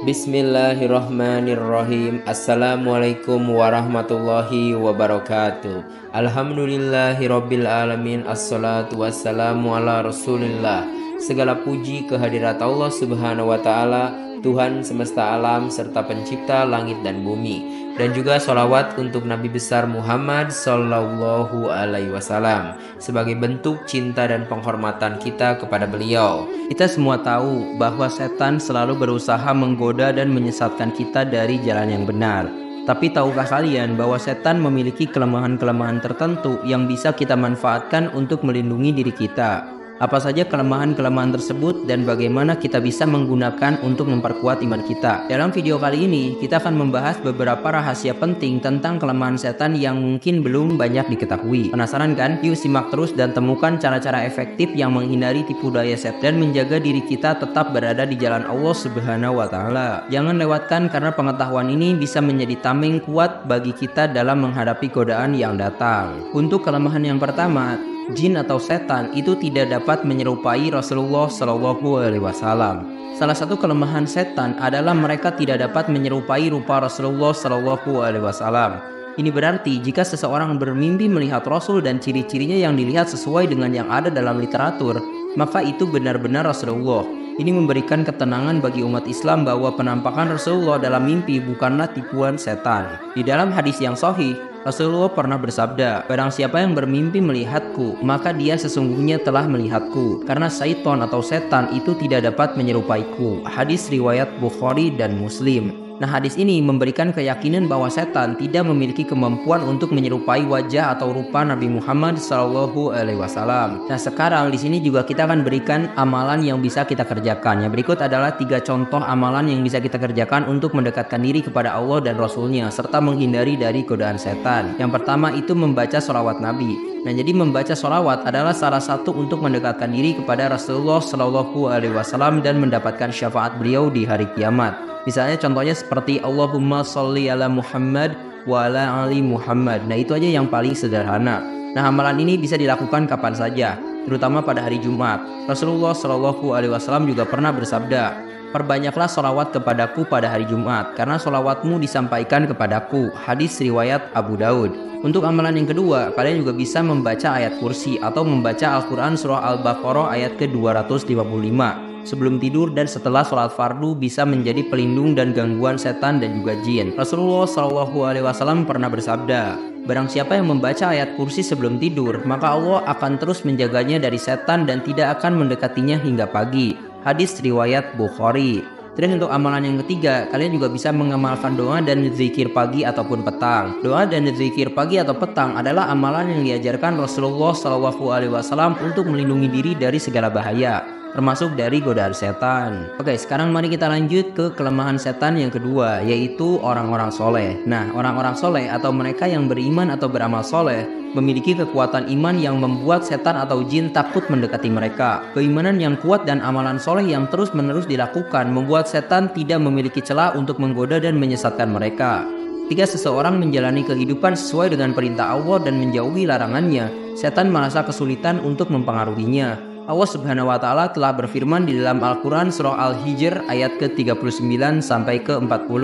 Bismillahirrahmanirrahim. Assalamualaikum warahmatullahi wabarakatuh. Alhamdulillahirabbil alamin. Assalatu wassalamu ala Rasulillah. Segala puji kehadirat Allah Subhanahu wa taala, Tuhan semesta alam serta pencipta langit dan bumi. Dan juga sholawat untuk Nabi besar Muhammad Sallallahu Alaihi Wasallam sebagai bentuk cinta dan penghormatan kita kepada beliau. Kita semua tahu bahwa setan selalu berusaha menggoda dan menyesatkan kita dari jalan yang benar. Tapi tahukah kalian bahwa setan memiliki kelemahan-kelemahan tertentu yang bisa kita manfaatkan untuk melindungi diri kita? Apa saja kelemahan-kelemahan tersebut dan bagaimana kita bisa menggunakan untuk memperkuat iman kita? Dalam video kali ini, kita akan membahas beberapa rahasia penting tentang kelemahan setan yang mungkin belum banyak diketahui. Penasaran kan? Yuk simak terus dan temukan cara-cara efektif yang menghindari tipu daya setan dan menjaga diri kita tetap berada di jalan Allah Subhanahu wa taala. Jangan lewatkan karena pengetahuan ini bisa menjadi tameng kuat bagi kita dalam menghadapi godaan yang datang. Untuk kelemahan yang pertama, jin atau setan itu tidak dapat menyerupai Rasulullah Shallallahu Alaihi Wasallam. Salah satu kelemahan setan adalah mereka tidak dapat menyerupai rupa Rasulullah Shallallahu Alaihi Wasallam. Ini berarti jika seseorang bermimpi melihat Rasul dan ciri-cirinya yang dilihat sesuai dengan yang ada dalam literatur, maka itu benar-benar Rasulullah. Ini memberikan ketenangan bagi umat Islam bahwa penampakan Rasulullah dalam mimpi bukanlah tipuan setan. Di dalam hadis yang sahih, Rasulullah pernah bersabda, "Barang siapa yang bermimpi melihatku, maka dia sesungguhnya telah melihatku, karena syaitan atau setan itu tidak dapat menyerupaiku." Hadis riwayat Bukhari dan Muslim. Nah, hadis ini memberikan keyakinan bahwa setan tidak memiliki kemampuan untuk menyerupai wajah atau rupa Nabi Muhammad SAW. Nah, sekarang di sini juga kita akan berikan amalan yang bisa kita kerjakan. Yang berikut adalah 3 contoh amalan yang bisa kita kerjakan untuk mendekatkan diri kepada Allah dan Rasulnya serta menghindari dari godaan setan. Yang pertama itu membaca sholawat Nabi. Nah, jadi membaca sholawat adalah salah satu untuk mendekatkan diri kepada Rasulullah Shallallahu Alaihi Wasallam dan mendapatkan syafaat beliau di hari kiamat. Misalnya contohnya seperti Allahumma sholli ala Muhammad wa ala ali Muhammad. Nah, itu aja yang paling sederhana. Nah, amalan ini bisa dilakukan kapan saja, terutama pada hari Jumat. Rasulullah Shallallahu Alaihi Wasallam juga pernah bersabda, "Perbanyaklah sholawat kepadaku pada hari Jumat, karena sholawatmu disampaikan kepadaku." Hadis riwayat Abu Daud. Untuk amalan yang kedua, kalian juga bisa membaca ayat kursi atau membaca Al-Quran surah Al-Baqarah ayat ke-255. Sebelum tidur dan setelah sholat fardu bisa menjadi pelindung dan gangguan setan dan juga jin. Rasulullah SAW pernah bersabda, "Barang siapa yang membaca ayat kursi sebelum tidur, maka Allah akan terus menjaganya dari setan dan tidak akan mendekatinya hingga pagi." Hadis riwayat Bukhari. Dan untuk amalan yang ketiga, kalian juga bisa mengamalkan doa dan zikir pagi ataupun petang. Doa dan zikir pagi atau petang adalah amalan yang diajarkan Rasulullah SAW untuk melindungi diri dari segala bahaya, termasuk dari godaan setan. Oke, sekarang mari kita lanjut ke kelemahan setan yang kedua, yaitu orang-orang soleh. Nah, orang-orang soleh atau mereka yang beriman atau beramal soleh memiliki kekuatan iman yang membuat setan atau jin takut mendekati mereka. Keimanan yang kuat dan amalan soleh yang terus-menerus dilakukan membuat setan tidak memiliki celah untuk menggoda dan menyesatkan mereka. Ketika seseorang menjalani kehidupan sesuai dengan perintah Allah dan menjauhi larangannya, setan merasa kesulitan untuk mempengaruhinya. Allah Subhanahu wa taala telah berfirman di dalam Al-Qur'an surah Al-Hijr ayat ke-39 sampai ke-40.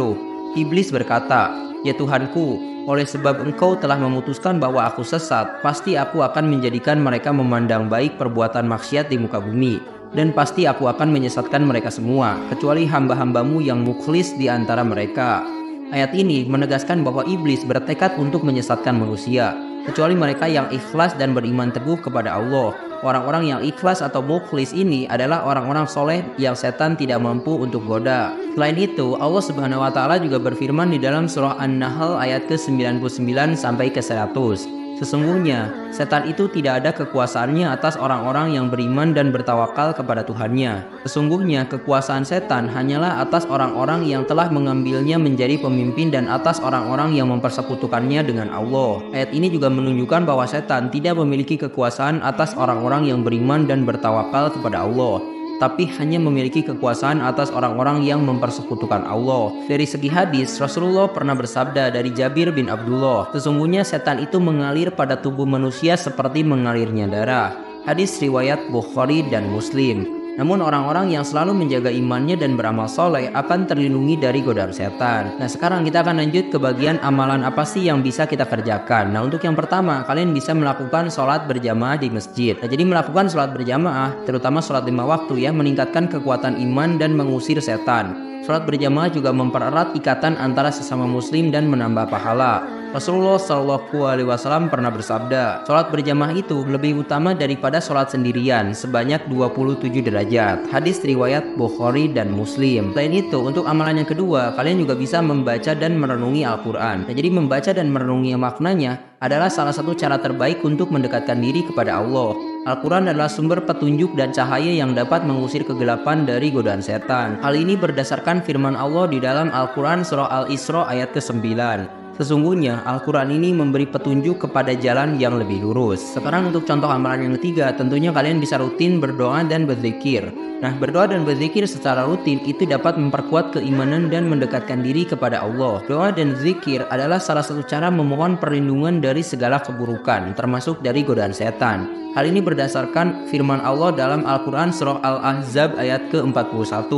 Iblis berkata, "Ya Tuhanku, oleh sebab Engkau telah memutuskan bahwa aku sesat, pasti aku akan menjadikan mereka memandang baik perbuatan maksiat di muka bumi, dan pasti aku akan menyesatkan mereka semua, kecuali hamba-hambamu yang mukhlis di antara mereka." Ayat ini menegaskan bahwa iblis bertekad untuk menyesatkan manusia, kecuali mereka yang ikhlas dan beriman teguh kepada Allah. Orang-orang yang ikhlas atau mukhlis ini adalah orang-orang soleh yang setan tidak mampu untuk goda. Selain itu, Allah Subhanahu wa taala juga berfirman di dalam surah An-Nahl ayat ke-99 sampai ke-100. Sesungguhnya, setan itu tidak ada kekuasaannya atas orang-orang yang beriman dan bertawakal kepada Tuhannya. Sesungguhnya, kekuasaan setan hanyalah atas orang-orang yang telah mengambilnya menjadi pemimpin dan atas orang-orang yang mempersekutukannya dengan Allah. Ayat ini juga menunjukkan bahwa setan tidak memiliki kekuasaan atas orang-orang yang beriman dan bertawakal kepada Allah, tapi hanya memiliki kekuasaan atas orang-orang yang mempersekutukan Allah. Dari segi hadis, Rasulullah pernah bersabda dari Jabir bin Abdullah, "Sesungguhnya setan itu mengalir pada tubuh manusia seperti mengalirnya darah." Hadis riwayat Bukhari dan Muslim. Namun orang-orang yang selalu menjaga imannya dan beramal soleh akan terlindungi dari godaan setan. Nah, sekarang kita akan lanjut ke bagian amalan apa sih yang bisa kita kerjakan. Nah, untuk yang pertama, kalian bisa melakukan sholat berjamaah di masjid. Nah, jadi melakukan sholat berjamaah, terutama sholat 5 waktu ya, meningkatkan kekuatan iman dan mengusir setan. Sholat berjamaah juga mempererat ikatan antara sesama muslim dan menambah pahala. Rasulullah SAW pernah bersabda, sholat berjamaah itu lebih utama daripada sholat sendirian sebanyak 27 derajat. Hadis riwayat Bukhari dan Muslim. Selain itu, untuk amalan yang kedua, kalian juga bisa membaca dan merenungi Al-Quran. Nah, jadi membaca dan merenungi maknanya adalah salah satu cara terbaik untuk mendekatkan diri kepada Allah. Al-Quran adalah sumber petunjuk dan cahaya yang dapat mengusir kegelapan dari godaan setan. Hal ini berdasarkan firman Allah di dalam Al-Quran surah Al-Isra ayat ke-9. Sesungguhnya Al-Quran ini memberi petunjuk kepada jalan yang lebih lurus. Sekarang untuk contoh amalan yang ketiga, tentunya kalian bisa rutin berdoa dan berzikir. Nah, berdoa dan berzikir secara rutin itu dapat memperkuat keimanan dan mendekatkan diri kepada Allah. Doa dan zikir adalah salah satu cara memohon perlindungan dari segala keburukan, termasuk dari godaan setan. Hal ini berdasarkan firman Allah dalam Al-Quran surah Al-Ahzab ayat ke-41.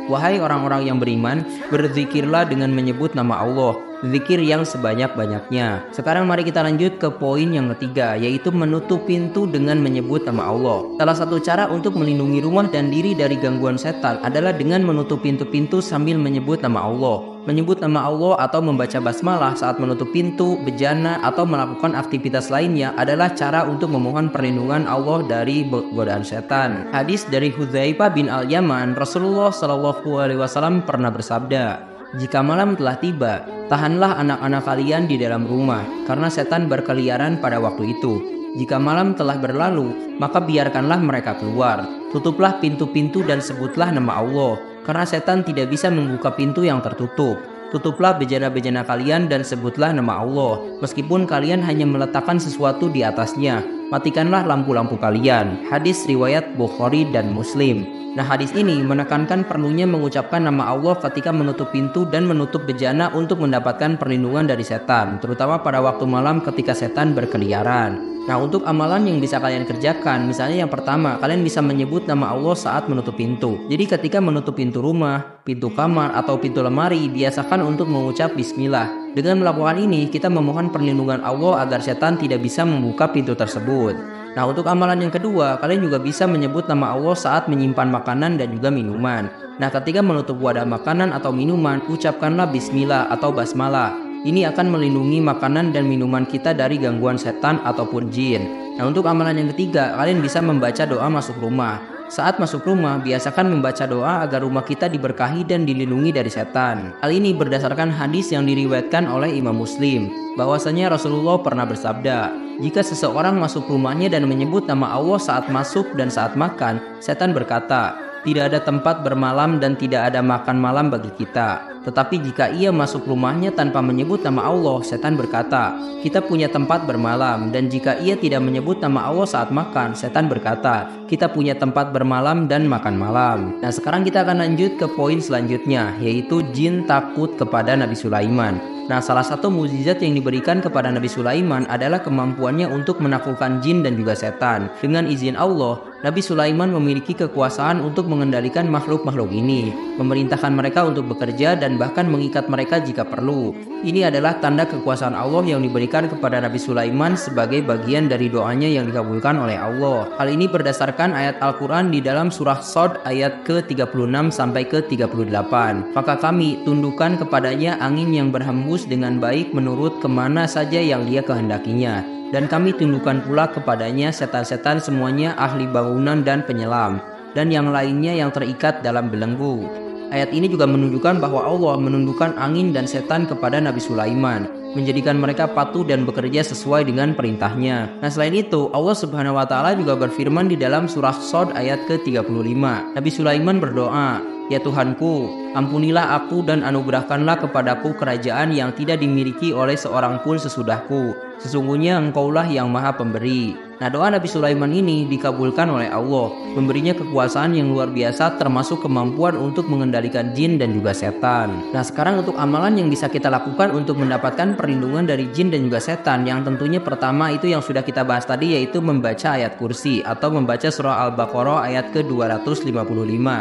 Wahai orang-orang yang beriman, berzikirlah dengan menyebut nama Allah, zikir yang sebanyak-banyaknya. Sekarang mari kita lanjut ke poin yang ketiga, yaitu menutup pintu dengan menyebut nama Allah. Salah satu cara untuk melindungi rumah dan diri dari gangguan setan adalah dengan menutup pintu-pintu sambil menyebut nama Allah. Menyebut nama Allah atau membaca basmalah saat menutup pintu, bejana, atau melakukan aktivitas lainnya adalah cara untuk memohon perlindungan Allah dari godaan setan. Hadis dari Hudzaifah bin Al-Yaman, Rasulullah SAW pernah bersabda, jika malam telah tiba, tahanlah anak-anak kalian di dalam rumah, karena setan berkeliaran pada waktu itu. Jika malam telah berlalu, maka biarkanlah mereka keluar. Tutuplah pintu-pintu dan sebutlah nama Allah, karena setan tidak bisa membuka pintu yang tertutup. Tutuplah bejana-bejana kalian dan sebutlah nama Allah, meskipun kalian hanya meletakkan sesuatu di atasnya. Matikanlah lampu-lampu kalian. Hadis riwayat Bukhari dan Muslim. Nah, hadis ini menekankan perlunya mengucapkan nama Allah ketika menutup pintu dan menutup bejana untuk mendapatkan perlindungan dari setan, terutama pada waktu malam ketika setan berkeliaran. Nah, untuk amalan yang bisa kalian kerjakan, misalnya yang pertama, kalian bisa menyebut nama Allah saat menutup pintu. Jadi ketika menutup pintu rumah, pintu kamar, atau pintu lemari, biasakan untuk mengucap bismillah. Dengan melakukan ini, kita memohon perlindungan Allah agar setan tidak bisa membuka pintu tersebut. Nah, untuk amalan yang kedua, kalian juga bisa menyebut nama Allah saat menyimpan makanan dan juga minuman. Nah, ketika menutup wadah makanan atau minuman, ucapkanlah bismillah atau basmalah. Ini akan melindungi makanan dan minuman kita dari gangguan setan ataupun jin. Nah, untuk amalan yang ketiga, kalian bisa membaca doa masuk rumah. Saat masuk rumah, biasakan membaca doa agar rumah kita diberkahi dan dilindungi dari setan. Hal ini berdasarkan hadis yang diriwayatkan oleh Imam Muslim, bahwasanya Rasulullah pernah bersabda, jika seseorang masuk rumahnya dan menyebut nama Allah saat masuk dan saat makan, setan berkata, tidak ada tempat bermalam dan tidak ada makan malam bagi kita. Tetapi jika ia masuk rumahnya tanpa menyebut nama Allah, setan berkata, kita punya tempat bermalam. Dan jika ia tidak menyebut nama Allah saat makan, setan berkata, kita punya tempat bermalam dan makan malam. Nah, sekarang kita akan lanjut ke poin selanjutnya, yaitu jin takut kepada Nabi Sulaiman. Nah, salah satu mukjizat yang diberikan kepada Nabi Sulaiman adalah kemampuannya untuk menaklukkan jin dan juga setan. Dengan izin Allah, Nabi Sulaiman memiliki kekuasaan untuk mengendalikan makhluk-makhluk ini, memerintahkan mereka untuk bekerja dan bahkan mengikat mereka jika perlu. Ini adalah tanda kekuasaan Allah yang diberikan kepada Nabi Sulaiman sebagai bagian dari doanya yang dikabulkan oleh Allah. Hal ini berdasarkan ayat Al-Quran di dalam surah Shad ayat ke-36 sampai ke-38. Maka kami tundukkan kepadanya angin yang berhembus dengan baik menurut kemana saja yang dia kehendakinya. Dan kami tundukkan pula kepadanya setan-setan semuanya ahli bangunan dan penyelam, dan yang lainnya yang terikat dalam belenggu. Ayat ini juga menunjukkan bahwa Allah menundukkan angin dan setan kepada Nabi Sulaiman, menjadikan mereka patuh dan bekerja sesuai dengan perintahnya. Nah, selain itu, Allah Subhanahu wa Ta'ala juga berfirman di dalam surah Shad ayat ke-35. Nabi Sulaiman berdoa, ya Tuhanku, ampunilah aku dan anugerahkanlah kepadaku kerajaan yang tidak dimiliki oleh seorang pun sesudahku. Sesungguhnya Engkaulah yang Maha Pemberi. Nah, doa Nabi Sulaiman ini dikabulkan oleh Allah, memberinya kekuasaan yang luar biasa termasuk kemampuan untuk mengendalikan jin dan juga setan. Nah, sekarang untuk amalan yang bisa kita lakukan untuk mendapatkan perlindungan dari jin dan juga setan, yang tentunya pertama itu yang sudah kita bahas tadi, yaitu membaca ayat kursi atau membaca surah Al-Baqarah ayat ke-255.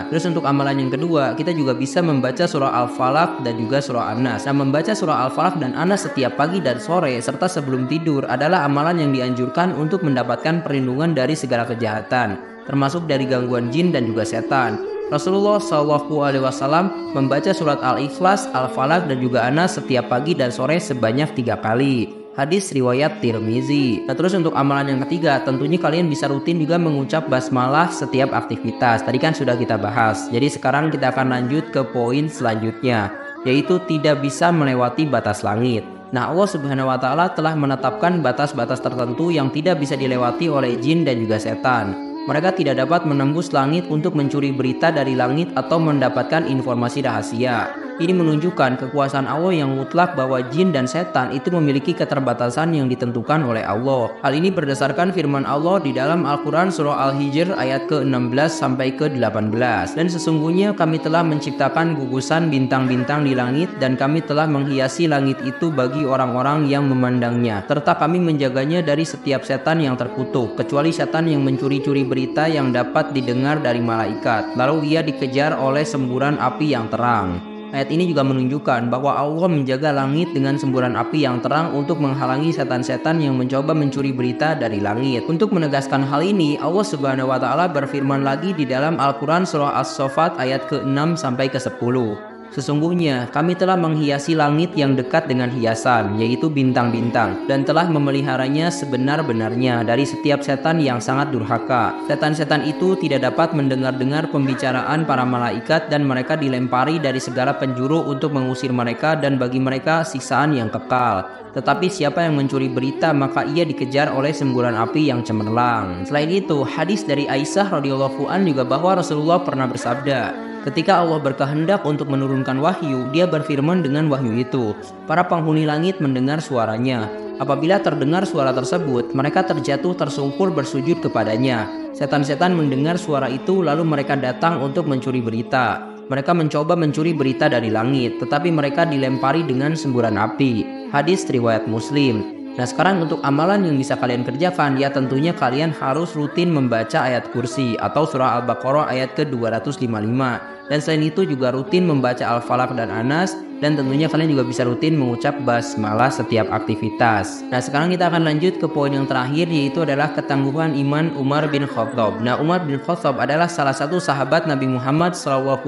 Terus untuk amalan yang kedua, kita juga bisa membaca surah Al-Falaq dan juga surah An-Nas. Nah, membaca surah Al-Falaq dan An-Nas setiap pagi dan sore serta sebelum tidur adalah amalan yang dianjurkan untuk mendapatkan perlindungan dari segala kejahatan, termasuk dari gangguan jin dan juga setan. Rasulullah SAW membaca surat Al-Ikhlas, Al-Falaq dan juga An-Nas setiap pagi dan sore sebanyak 3 kali. Hadis riwayat Tirmizi. Nah, terus untuk amalan yang ketiga, tentunya kalian bisa rutin juga mengucap basmalah setiap aktivitas. Tadi kan sudah kita bahas. Jadi sekarang kita akan lanjut ke poin selanjutnya, yaitu tidak bisa melewati batas langit. Nah, Allah Subhanahu wa Ta'ala telah menetapkan batas-batas tertentu yang tidak bisa dilewati oleh jin dan juga setan. Mereka tidak dapat menembus langit untuk mencuri berita dari langit atau mendapatkan informasi rahasia. Ini menunjukkan kekuasaan Allah yang mutlak bahwa jin dan setan itu memiliki keterbatasan yang ditentukan oleh Allah. Hal ini berdasarkan firman Allah di dalam Al-Quran surah Al-Hijr ayat ke-16 sampai ke-18. Dan sesungguhnya kami telah menciptakan gugusan bintang-bintang di langit dan kami telah menghiasi langit itu bagi orang-orang yang memandangnya. Serta kami menjaganya dari setiap setan yang terkutuk, kecuali setan yang mencuri-curi berita yang dapat didengar dari malaikat. Lalu ia dikejar oleh semburan api yang terang. Ayat ini juga menunjukkan bahwa Allah menjaga langit dengan semburan api yang terang untuk menghalangi setan-setan yang mencoba mencuri berita dari langit. Untuk menegaskan hal ini, Allah Subhanahu wa Ta'ala berfirman lagi di dalam Al-Quran surah As-Saffat ayat ke-6 sampai ke-10. Sesungguhnya kami telah menghiasi langit yang dekat dengan hiasan, yaitu bintang-bintang, dan telah memeliharanya sebenar-benarnya dari setiap setan yang sangat durhaka. Setan-setan itu tidak dapat mendengar-dengar pembicaraan para malaikat dan mereka dilempari dari segala penjuru untuk mengusir mereka dan bagi mereka siksaan yang kekal. Tetapi siapa yang mencuri berita maka ia dikejar oleh semburan api yang cemerlang. Selain itu, hadis dari Aisyah radhiyallahu anha juga bahwa Rasulullah pernah bersabda, ketika Allah berkehendak untuk menurunkan wahyu, dia berfirman dengan wahyu itu. Para penghuni langit mendengar suaranya. Apabila terdengar suara tersebut, mereka terjatuh tersungkur bersujud kepadanya. Setan-setan mendengar suara itu lalu mereka datang untuk mencuri berita. Mereka mencoba mencuri berita dari langit, tetapi mereka dilempari dengan semburan api. Hadis riwayat Muslim. Nah, sekarang untuk amalan yang bisa kalian kerjakan, ya tentunya kalian harus rutin membaca ayat kursi atau surah Al-Baqarah ayat ke-255. Dan selain itu juga rutin membaca Al-Falaq dan An-Nas, dan tentunya kalian juga bisa rutin mengucap basmalah setiap aktivitas. Nah, sekarang kita akan lanjut ke poin yang terakhir, yaitu adalah ketangguhan iman Umar bin Khattab. Nah, Umar bin Khattab adalah salah satu sahabat Nabi Muhammad SAW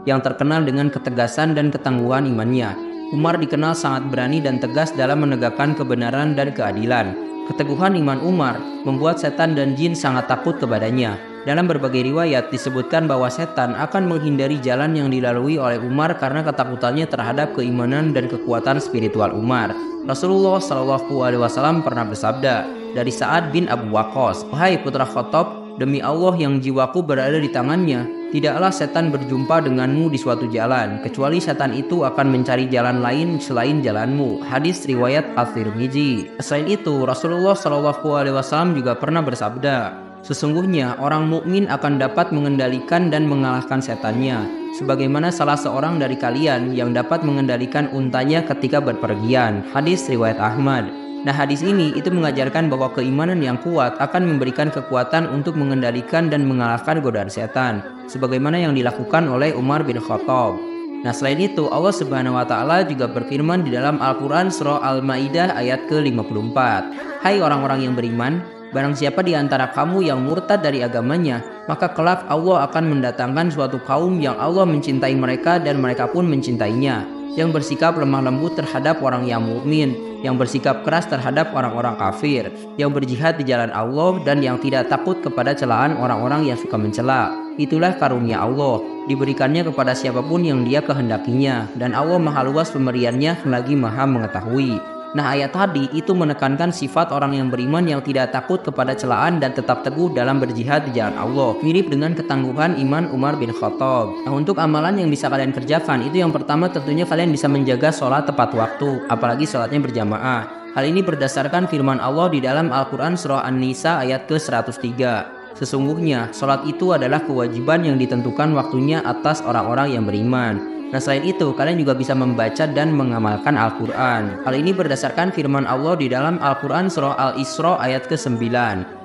yang terkenal dengan ketegasan dan ketangguhan imannya. Umar dikenal sangat berani dan tegas dalam menegakkan kebenaran dan keadilan. Keteguhan iman Umar membuat setan dan jin sangat takut kepadanya. Dalam berbagai riwayat disebutkan bahwa setan akan menghindari jalan yang dilalui oleh Umar karena ketakutannya terhadap keimanan dan kekuatan spiritual Umar. Rasulullah SAW pernah bersabda dari Sa'ad bin Abu Waqqas, "Wahai putra Khattab, demi Allah yang jiwaku berada di tangannya, tidaklah setan berjumpa denganmu di suatu jalan, kecuali setan itu akan mencari jalan lain selain jalanmu." Hadis riwayat At-Tirmizi. Selain itu, Rasulullah SAW juga pernah bersabda, "Sesungguhnya orang mukmin akan dapat mengendalikan dan mengalahkan setannya, sebagaimana salah seorang dari kalian yang dapat mengendalikan untanya ketika berpergian." Hadis riwayat Ahmad. Nah, hadis ini itu mengajarkan bahwa keimanan yang kuat akan memberikan kekuatan untuk mengendalikan dan mengalahkan godaan setan, sebagaimana yang dilakukan oleh Umar bin Khattab. Nah, selain itu Allah Subhanahu wa Ta'ala juga berfirman di dalam Al-Quran surah Al-Maidah ayat ke-54, "Hai orang-orang yang beriman, barang siapa di antara kamu yang murtad dari agamanya, maka kelak Allah akan mendatangkan suatu kaum yang Allah mencintai mereka dan mereka pun mencintainya, yang bersikap lemah lembut terhadap orang yang mukmin, yang bersikap keras terhadap orang-orang kafir, yang berjihad di jalan Allah dan yang tidak takut kepada celaan orang-orang yang suka mencela. Itulah karunia Allah, diberikannya kepada siapapun yang Dia kehendakinya, dan Allah Maha luas pemberiannya lagi Maha mengetahui." Nah, ayat tadi itu menekankan sifat orang yang beriman yang tidak takut kepada celaan dan tetap teguh dalam berjihad di jalan Allah, mirip dengan ketangguhan iman Umar bin Khattab. Nah, untuk amalan yang bisa kalian kerjakan, itu yang pertama tentunya kalian bisa menjaga sholat tepat waktu, apalagi sholatnya berjamaah. Hal ini berdasarkan firman Allah di dalam Al-Quran Surah An-Nisa ayat ke-103. Sesungguhnya, sholat itu adalah kewajiban yang ditentukan waktunya atas orang-orang yang beriman. Nah, selain itu, kalian juga bisa membaca dan mengamalkan Al-Quran. Hal ini berdasarkan firman Allah di dalam Al-Quran Surah Al-Isra ayat ke-9.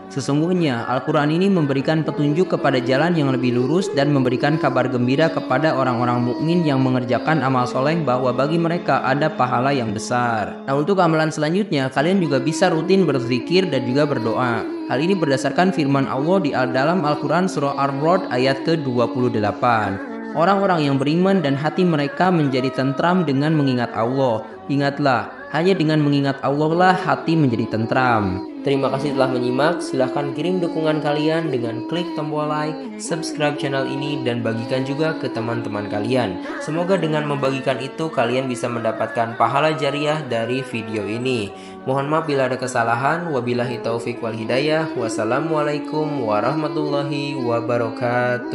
Sesungguhnya Al-Quran ini memberikan petunjuk kepada jalan yang lebih lurus dan memberikan kabar gembira kepada orang-orang mukmin yang mengerjakan amal soleh bahwa bagi mereka ada pahala yang besar. Nah, untuk amalan selanjutnya, kalian juga bisa rutin berzikir dan juga berdoa. Hal ini berdasarkan firman Allah di dalam Al-Quran Surah Ar-Ra'd ayat ke-28. Orang-orang yang beriman dan hati mereka menjadi tentram dengan mengingat Allah. Ingatlah, hanya dengan mengingat Allah lah hati menjadi tentram. Terima kasih telah menyimak. Silahkan kirim dukungan kalian dengan klik tombol like, subscribe channel ini, dan bagikan juga ke teman-teman kalian. Semoga dengan membagikan itu kalian bisa mendapatkan pahala jariah dari video ini. Mohon maaf bila ada kesalahan. Wabillahi taufik wal hidayah. Wassalamualaikum warahmatullahi wabarakatuh.